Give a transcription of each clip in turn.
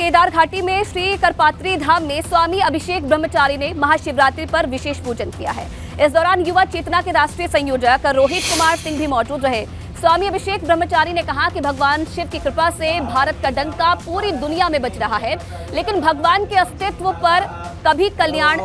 केदार घाटी में श्री करपात्री धाम में स्वामी अभिषेक ब्रह्मचारी ने महाशिवरात्रि पर विशेष पूजन किया है। इस दौरान युवा चेतना के राष्ट्रीय संयोजक रोहित कुमार सिंह भी मौजूद रहे। स्वामी अभिषेक ब्रह्मचारी ने कहा कि भगवान शिव की कृपा से भारत का डंका पूरी दुनिया में बज रहा है, लेकिन भगवान के अस्तित्व पर कभी कल्याण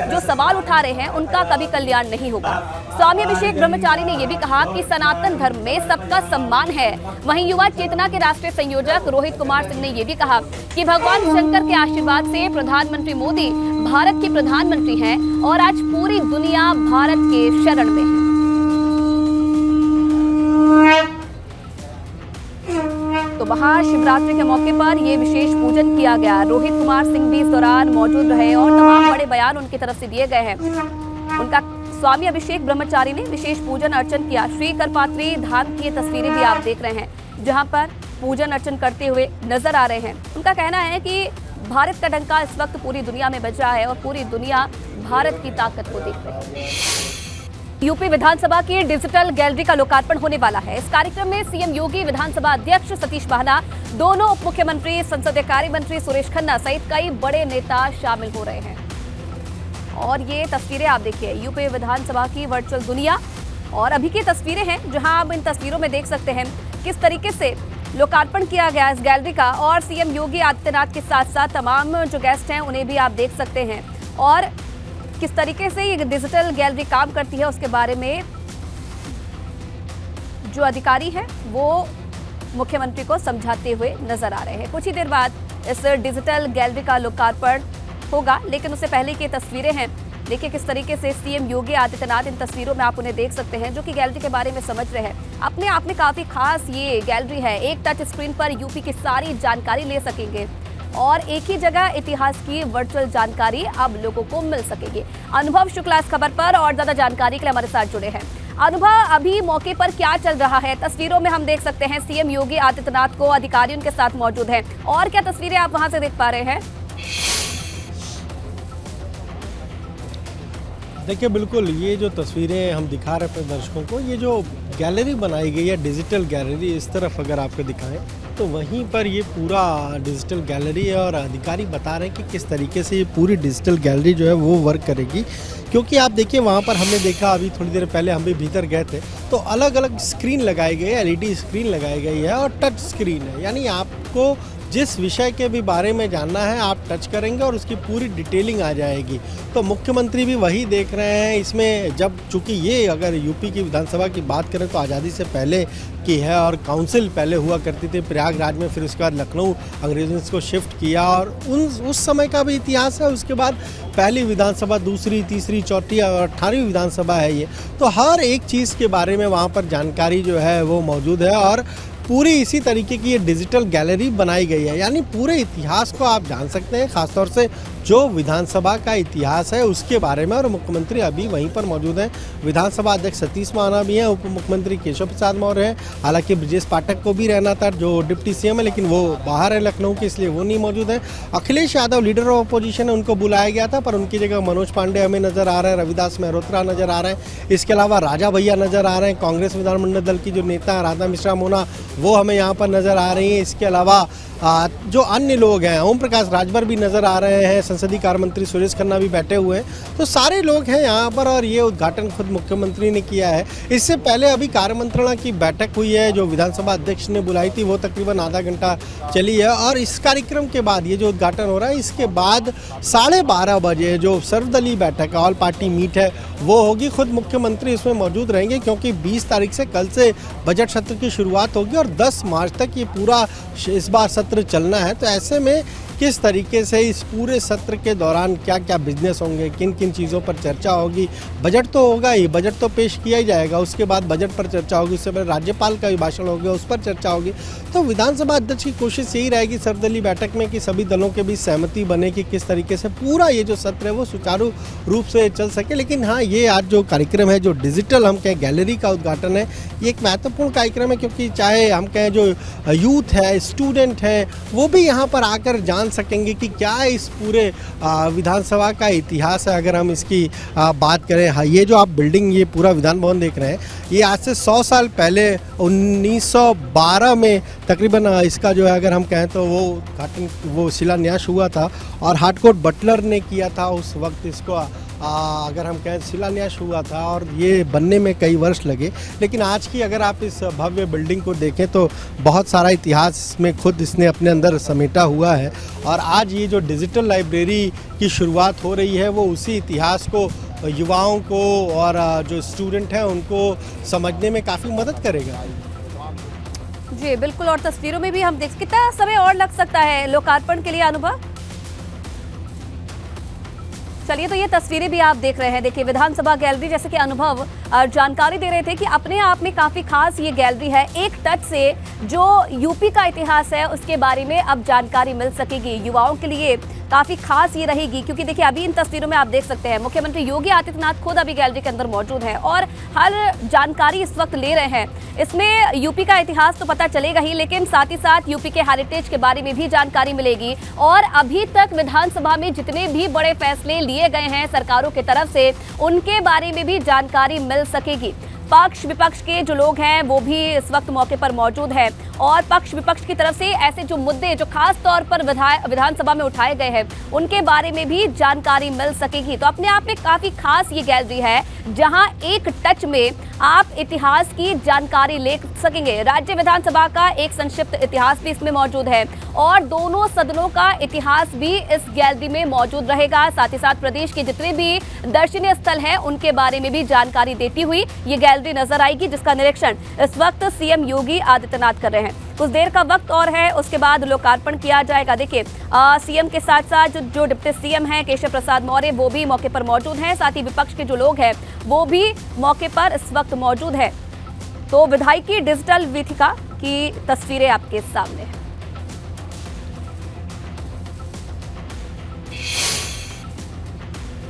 जो सवाल उठा रहे हैं उनका कभी कल्याण नहीं होगा। स्वामी अभिषेक ब्रह्मचारी ने यह भी कहा कि सनातन धर्म में सबका सम्मान है। वहीं युवा चेतना के राष्ट्रीय संयोजक रोहित कुमार सिंह ने यह भी कहा कि भगवान शंकर के आशीर्वाद से प्रधानमंत्री मोदी भारत के प्रधानमंत्री हैं और आज पूरी दुनिया भारत के शरण में है। तो महाशिवरात्रि के मौके पर ये विशेष पूजन किया गया। रोहित कुमार सिंह भी इस दौरान मौजूद रहे और तमाम बड़े बयान उनकी तरफ से दिए गए हैं। उनका स्वामी अभिषेक ब्रह्मचारी ने विशेष पूजन अर्चन किया। श्री करपात्री धाम की तस्वीरें भी आप देख रहे हैं, जहां पर पूजन अर्चन करते हुए नजर आ रहे हैं। उनका कहना है कि भारत का डंका इस वक्त पूरी दुनिया में बज रहा है और पूरी दुनिया भारत की ताकत को देख रही है। यूपी विधानसभा की डिजिटल गैलरी का लोकार्पण होने वाला है। इस कार्यक्रम में सीएम योगी, विधानसभा अध्यक्ष सतीश महाना, दोनों उप मुख्यमंत्री, संसदीय कार्य मंत्री सुरेश खन्ना सहित कई बड़े नेता शामिल हो रहे हैं। और ये तस्वीरें आप देखिए, यूपी विधानसभा की वर्चुअल दुनिया और अभी की तस्वीरें हैं, जहां आप इन तस्वीरों में देख सकते हैं किस तरीके से लोकार्पण किया गया इस गैलरी का। और सीएम योगी आदित्यनाथ के साथ साथ तमाम जो गेस्ट हैं उन्हें भी आप देख सकते हैं। और किस तरीके से ये डिजिटल गैलरी काम करती है उसके बारे में जो अधिकारी हैं वो मुख्यमंत्री को समझाते हुए नजर आ रहे हैं। कुछ ही देर बाद इस डिजिटल गैलरी का लोकार्पण होगा, लेकिन उससे पहले की तस्वीरें हैं। देखिए किस तरीके से सीएम योगी आदित्यनाथ, इन तस्वीरों में आप उन्हें देख सकते हैं जो कि गैलरी के बारे में समझ रहे हैं। अपने आप में काफी खास ये गैलरी है। एक टच स्क्रीन पर यूपी की सारी जानकारी ले सकेंगे और एक ही जगह इतिहास की वर्चुअल जानकारी अब लोगों को मिल सकेगी। अनुभव शुक्ला इस खबर पर और ज्यादा जानकारी के लिए हमारे साथ जुड़े हैं। अनुभव, अभी मौके पर क्या चल रहा है? तस्वीरों में हम देख सकते हैं सीएम योगी आदित्यनाथ को, अधिकारी उनके साथ मौजूद हैं। और क्या तस्वीरें आप वहां से देख पा रहे हैं? देखिए, बिल्कुल ये जो तस्वीरें हम दिखा रहे हैं अपने दर्शकों को, ये जो गैलरी बनाई गई है डिजिटल गैलरी, इस तरफ अगर आपको दिखाएं तो वहीं पर ये पूरा डिजिटल गैलरी है और अधिकारी बता रहे हैं कि किस तरीके से ये पूरी डिजिटल गैलरी जो है वो वर्क करेगी। क्योंकि आप देखिए वहाँ पर हमने देखा, अभी थोड़ी देर पहले हम भी भीतर गए थे, तो अलग अलग स्क्रीन लगाई गई है, एलईडी स्क्रीन लगाई गई है और टच स्क्रीन है। यानी आपको जिस विषय के भी बारे में जानना है आप टच करेंगे और उसकी पूरी डिटेलिंग आ जाएगी। तो मुख्यमंत्री भी वही देख रहे हैं इसमें। जब चूँकि ये अगर यूपी की विधानसभा की बात करें तो आज़ादी से पहले की है और काउंसिल पहले हुआ करती थी प्रयागराज में, फिर उसके बाद लखनऊ अंग्रेज़ों ने इसको शिफ्ट किया और उस समय का भी इतिहास है। उसके बाद पहली विधानसभा, दूसरी, तीसरी, चौथी और 18वीं विधानसभा है ये। तो हर एक चीज़ के बारे में वहाँ पर जानकारी जो है वो मौजूद है और पूरी इसी तरीके की ये डिजिटल गैलरी बनाई गई है। यानी पूरे इतिहास को आप जान सकते हैं, खासतौर से जो विधानसभा का इतिहास है उसके बारे में। और मुख्यमंत्री अभी वहीं पर मौजूद हैं। विधानसभा अध्यक्ष सतीश महाना भी हैं, उप मुख्यमंत्री केशव प्रसाद मौर्य हैं। हालांकि ब्रजेश पाठक को भी रहना था जो डिप्टी सीएम है, लेकिन वो बाहर है लखनऊ के, इसलिए वो नहीं मौजूद है। Akhilesh Yadav leader of opposition है, उनको बुलाया गया था, पर उनकी जगह मनोज पांडे हमें नजर आ रहे हैं, रविदास मेहरोत्रा नजर आ रहे हैं, इसके अलावा राजा भैया नजर आ रहे हैं। कांग्रेस विधानमंडल दल की जो नेता राधा मिश्रा मोना वो हमें यहाँ पर नजर आ रही हैं। इसके अलावा जो अन्य लोग हैं, ओम प्रकाश राजभर भी नज़र आ रहे हैं, संसदीय कार्य मंत्री सुरेश खन्ना भी बैठे हुए हैं। तो सारे लोग हैं यहाँ पर और ये उद्घाटन खुद मुख्यमंत्री ने किया है। इससे पहले अभी कार्यमंत्रणा की बैठक हुई है जो विधानसभा अध्यक्ष ने बुलाई थी, वो तकरीबन आधा घंटा चली है। और इस कार्यक्रम के बाद ये जो उद्घाटन हो रहा है, इसके बाद 12:30 बजे जो सर्वदलीय बैठक है, ऑल पार्टी मीट है, वो होगी। खुद मुख्यमंत्री इसमें मौजूद रहेंगे क्योंकि 20 तारीख से कल से बजट सत्र की शुरुआत होगी और 10 मार्च तक ये पूरा इस बार सत्र चलना है। तो ऐसे में किस तरीके से इस पूरे सत्र के दौरान क्या क्या बिजनेस होंगे, किन किन चीज़ों पर चर्चा होगी। बजट तो होगा ही, बजट तो पेश किया ही जाएगा, उसके बाद बजट पर चर्चा होगी, उससे पहले राज्यपाल का भी भाषण होगा, उस पर चर्चा होगी। तो विधानसभा अध्यक्ष की कोशिश यही रहेगी सर्वदलीय बैठक में कि सभी दलों के बीच सहमति बने कि किस तरीके से पूरा ये जो सत्र है वो सुचारू रूप से चल सके। लेकिन हाँ, ये आज जो कार्यक्रम है, जो डिजिटल हम कहें गैलरी का उद्घाटन है, ये एक महत्वपूर्ण कार्यक्रम है क्योंकि चाहे हम कहें जो यूथ है, स्टूडेंट है, वो भी यहाँ पर आकर जान जान सकेंगे कि क्या इस पूरे विधानसभा का इतिहास है। अगर हम इसकी बात करें, हाँ, ये जो आप बिल्डिंग, ये पूरा विधान भवन देख रहे हैं, ये आज से 100 साल पहले 1912 में तकरीबन इसका जो है अगर हम कहें तो वो शिलान्यास हुआ था और हार्डकोट बटलर ने किया था उस वक्त इसको। अगर हम कहें शिलान्यास हुआ था और ये बनने में कई वर्ष लगे, लेकिन आज की अगर आप इस भव्य बिल्डिंग को देखें तो बहुत सारा इतिहास में खुद इसने अपने अंदर समेटा हुआ है। और आज ये जो डिजिटल लाइब्रेरी की शुरुआत हो रही है वो उसी इतिहास को युवाओं को और जो स्टूडेंट हैं उनको समझने में काफ़ी मदद करेगा। जी बिल्कुल, और तस्वीरों में भी हम देख, कितना समय और लग सकता है लोकार्पण के लिए अनुभव? चलिए, तो ये तस्वीरें भी आप देख रहे हैं। देखिए, विधानसभा गैलरी, जैसे कि अनुभव जानकारी दे रहे थे कि अपने आप में काफी खास ये गैलरी है। एक टच से जो यूपी का इतिहास है उसके बारे में अब जानकारी मिल सकेगी। युवाओं के लिए काफी खास ये रहेगी, क्योंकि देखिए अभी इन तस्वीरों में आप देख सकते हैं मुख्यमंत्री योगी आदित्यनाथ खुद अभी गैलरी के अंदर मौजूद हैं और हर जानकारी इस वक्त ले रहे हैं। इसमें यूपी का इतिहास तो पता चलेगा ही, लेकिन साथ ही साथ यूपी के हेरिटेज के बारे में भी जानकारी मिलेगी। और अभी तक विधानसभा में जितने भी बड़े फैसले लिए गए हैं सरकारों की तरफ से, उनके बारे में भी जानकारी मिल सकेगी। पक्ष विपक्ष के जो लोग हैं वो भी इस वक्त मौके पर मौजूद हैं और पक्ष विपक्ष की तरफ से ऐसे जो मुद्दे जो खास तौर पर विधानसभा में उठाए गए हैं उनके बारे में भी जानकारी मिल सकेगी। तो अपने आप में काफी खास ये गैलरी है जहां एक टच में आप इतिहास की जानकारी ले सकेंगे। राज्य विधानसभा का एक संक्षिप्त इतिहास भी इसमें मौजूद है और दोनों सदनों का इतिहास भी इस गैलरी में मौजूद रहेगा। साथ ही साथ प्रदेश के जितने भी दर्शनीय स्थल हैं उनके बारे में भी जानकारी देती हुई ये गैलरी नजर आएगी, जिसका निरीक्षण इस वक्त सीएम योगी आदित्यनाथ कर रहे हैं। कुछ देर का वक्त और है, उसके बाद लोकार्पण किया जाएगा। देखिए, सीएम के साथ साथ जो डिप्टी सीएम हैं केशव प्रसाद मौर्य, वो भी मौके पर मौजूद हैं। साथ ही विपक्ष के जो लोग हैं वो भी मौके पर इस वक्त मौजूद है। तो विधायकी डिजिटल वीथिका की तस्वीरें आपके सामने हैं।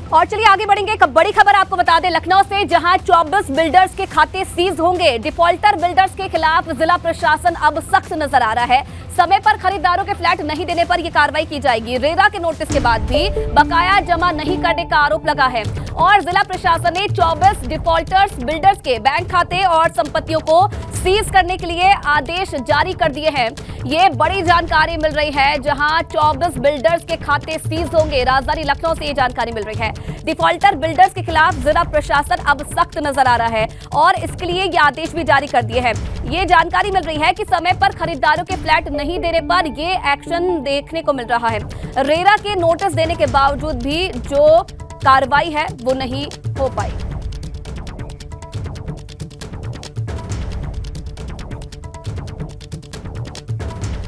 और चलिए आगे बढ़ेंगे। एक बड़ी खबर आपको बता दें लखनऊ से, जहां 24 बिल्डर्स के खाते सीज होंगे। डिफॉल्टर बिल्डर्स के खिलाफ जिला प्रशासन अब सख्त नजर आ रहा है। समय पर खरीदारों के फ्लैट नहीं देने पर यह कार्रवाई की जाएगी। रेरा के नोटिस के बाद भी बकाया जमा नहीं करने का आरोप लगा है और जिला प्रशासन ने 24 डिफॉल्टर्स बिल्डर्स के बैंक खाते और संपत्तियों को सीज करने के लिए आदेश जारी कर दिए हैं। ये बड़ी जानकारी मिल रही है, जहां 24 बिल्डर्स के खाते सीज होंगे। राजधानी लखनऊ से ये जानकारी मिल रही है। डिफॉल्टर बिल्डर्स के खिलाफ जिला प्रशासन अब सख्त नजर आ रहा है और इसके लिए ये आदेश भी जारी कर दिए हैं। ये जानकारी मिल रही है कि समय पर खरीदारों के फ्लैट नहीं देने पर ये एक्शन देखने को मिल रहा है। रेरा के नोटिस देने के बावजूद भी जो कार्रवाई है वो नहीं हो पाई।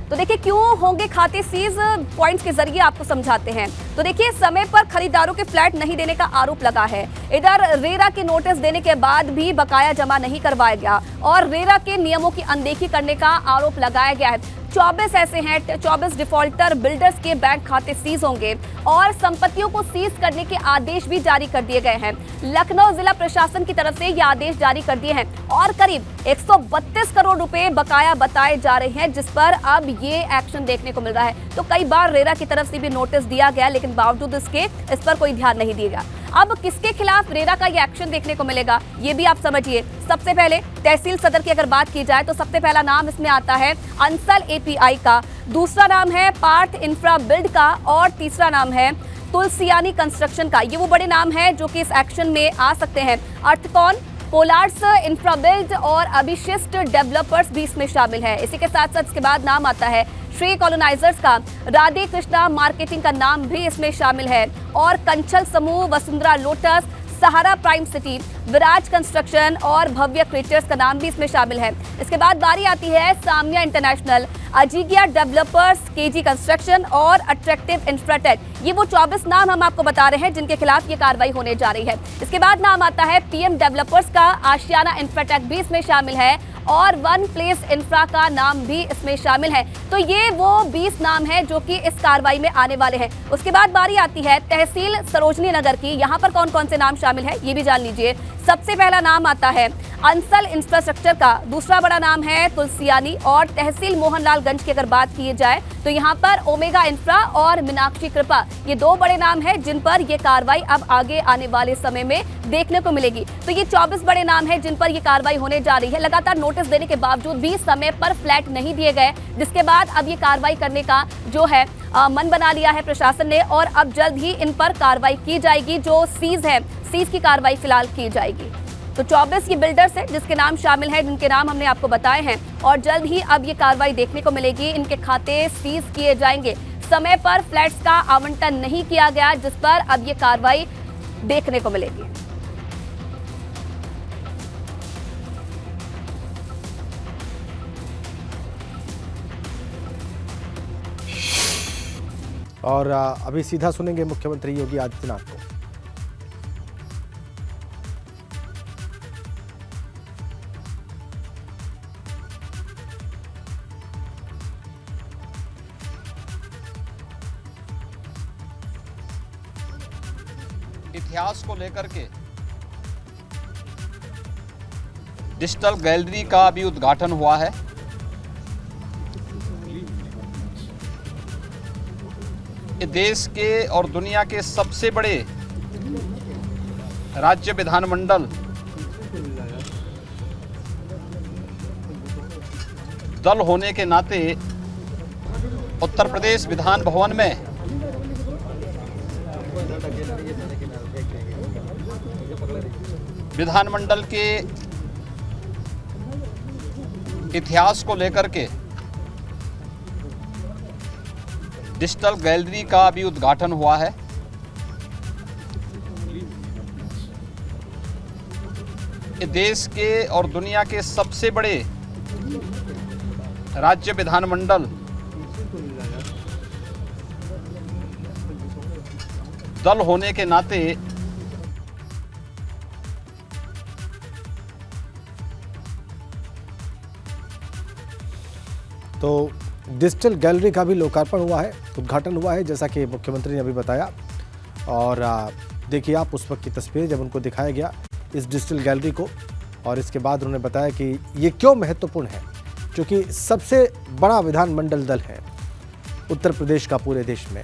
तो देखिए क्यों होंगे खाते सीज, पॉइंट्स के जरिए आपको समझाते हैं। तो देखिए, समय पर खरीदारों के फ्लैट नहीं देने का आरोप लगा है। इधर रेरा के नोटिस देने के बाद भी बकाया जमा नहीं करवाया गया और रेरा के नियमों की अनदेखी करने का आरोप लगाया गया है। 24 ऐसे हैं, 24 डिफॉल्टर बिल्डर्स के बैंक खाते सीज होंगे और संपत्तियों को सीज करने के आदेश भी जारी कर दिए गए हैं। लखनऊ जिला प्रशासन की तरफ से ये आदेश जारी कर दिए हैं और करीब 132 करोड़ रुपए बकाया बताए जा रहे हैं, जिस पर अब ये एक्शन देखने को मिल रहा है। तो कई बार रेरा की तरफ से भी नोटिस दिया गया, लेकिन बावजूद इसके इस पर कोई ध्यान नहीं दिया गया। अब किसके खिलाफ रेरा का ये एक्शन देखने को मिलेगा, ये भी आप समझिए। सबसे पहले तहसील सदर की अगर बात की जाए तो सबसे पहला नाम इसमें आता है अंसल एपीआई का, दूसरा नाम है पार्थ इंफ्रा बिल्ड का और तीसरा नाम है तुलसियानी कंस्ट्रक्शन का। ये वो बड़े नाम हैं जो कि इस एक्शन में आ सकते हैं। अर्थकॉन, पोलार्स इंफ्राबिल्ड और अभिशिष्ट डेवलपर्स भी इसमें शामिल है। इसी के साथ साथ इसके बाद नाम आता है श्री कॉलोनाइजर्स का, राधे कृष्णा मार्केटिंग का नाम भी इसमें शामिल है और कंचल समूह, वसुंधरा लोटस, सहारा प्राइम सिटी, विराज कंस्ट्रक्शन और भव्य क्रिएटर्स का नाम भी इसमें शामिल है। इसके बाद बारी आती है सामिया इंटरनेशनल, अजीगिया डेवलपर्स, केजी कंस्ट्रक्शन और अट्रैक्टिव इंफ्राटेक। ये वो 24 नाम हम आपको बता रहे हैं जिनके खिलाफ ये कार्रवाई होने जा रही है। इसके बाद नाम आता है पीएम डेवलपर्स का, आशियाना इंफ्राटेक भी इसमें शामिल है और वन प्लेस इंफ्रा का नाम भी इसमें शामिल है। तो ये वो 20 नाम है जो कि इस कार्रवाई में आने वाले हैं। उसके बाद बारी आती है तहसील सरोजनी नगर की। यहाँ पर कौन कौन से नाम शामिल है ये भी जान लीजिए। सबसे पहला नाम आता है अंसल इंफ्रास्ट्रक्चर का, दूसरा बड़ा नाम है तुलसियानी, और तहसील मोहनलालगंज की अगर बात की जाए तो यहाँ पर ओमेगा इंफ्रा और मीनाक्षी कृपा, ये 2 बड़े नाम हैं जिन पर ये कार्रवाई अब आगे आने वाले समय में देखने को मिलेगी। तो ये 24 बड़े नाम हैं जिन पर ये कार्रवाई होने जा रही है। लगातार नोटिस देने के बावजूद भी समय पर फ्लैट नहीं दिए गए, जिसके बाद अब ये कार्रवाई करने का जो है मन बना लिया है प्रशासन ने, और अब जल्द ही इन पर कार्रवाई की जाएगी। जो सीज की कार्रवाई फिलहाल की जाएगी। तो 24 ये बिल्डर्स हैं जिसके नाम शामिल हैं, जिनके नाम हमने आपको बताए हैं, और जल्द ही अब ये कार्रवाई देखने को मिलेगी। इनके खाते सीज किए जाएंगे। समय पर फ्लैट्स का आवंटन नहीं किया गया, जिस पर अब ये कार्रवाई देखने को मिलेगी। और अभी सीधा सुनेंगे मुख्यमंत्री योगी आदित्यनाथ को। इतिहास को लेकर के डिजिटल गैलरी का भी उद्घाटन हुआ है। ये देश के और दुनिया के सबसे बड़े राज्य विधानमंडल दल होने के नाते उत्तर प्रदेश विधान भवन में विधानमंडल के इतिहास को लेकर के डिजिटल गैलरी का भी उद्घाटन हुआ है। ये देश के और दुनिया के सबसे बड़े राज्य विधानमंडल दल होने के नाते तो डिजिटल गैलरी का भी लोकार्पण हुआ है, उद्घाटन हुआ है, जैसा कि मुख्यमंत्री ने अभी बताया। और देखिए आप उस वक्त की तस्वीर जब उनको दिखाया गया इस डिजिटल गैलरी को, और इसके बाद उन्होंने बताया कि ये क्यों महत्वपूर्ण है, क्योंकि सबसे बड़ा विधानमंडल दल है उत्तर प्रदेश का पूरे देश में,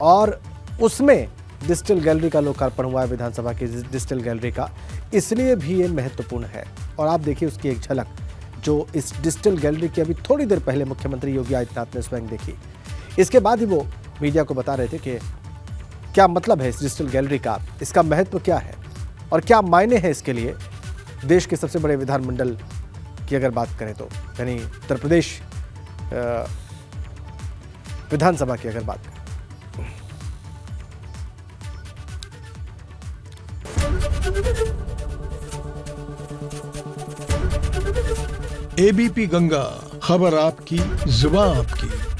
और उसमें डिजिटल गैलरी का लोकार्पण हुआ है, विधानसभा की डिजिटल गैलरी का, इसलिए भी ये महत्वपूर्ण है। और आप देखिए उसकी एक झलक जो इस डिजिटल गैलरी की अभी थोड़ी देर पहले मुख्यमंत्री योगी आदित्यनाथ ने स्वयं देखी। इसके बाद ही वो मीडिया को बता रहे थे कि क्या मतलब है इस डिजिटल गैलरी का, इसका महत्व क्या है और क्या मायने हैं इसके लिए देश के सबसे बड़े विधानमंडल की अगर बात करें तो, यानी उत्तर प्रदेश विधानसभा की अगर बात करें। एबीपी गंगा, खबर आपकी, जुबान आपकी।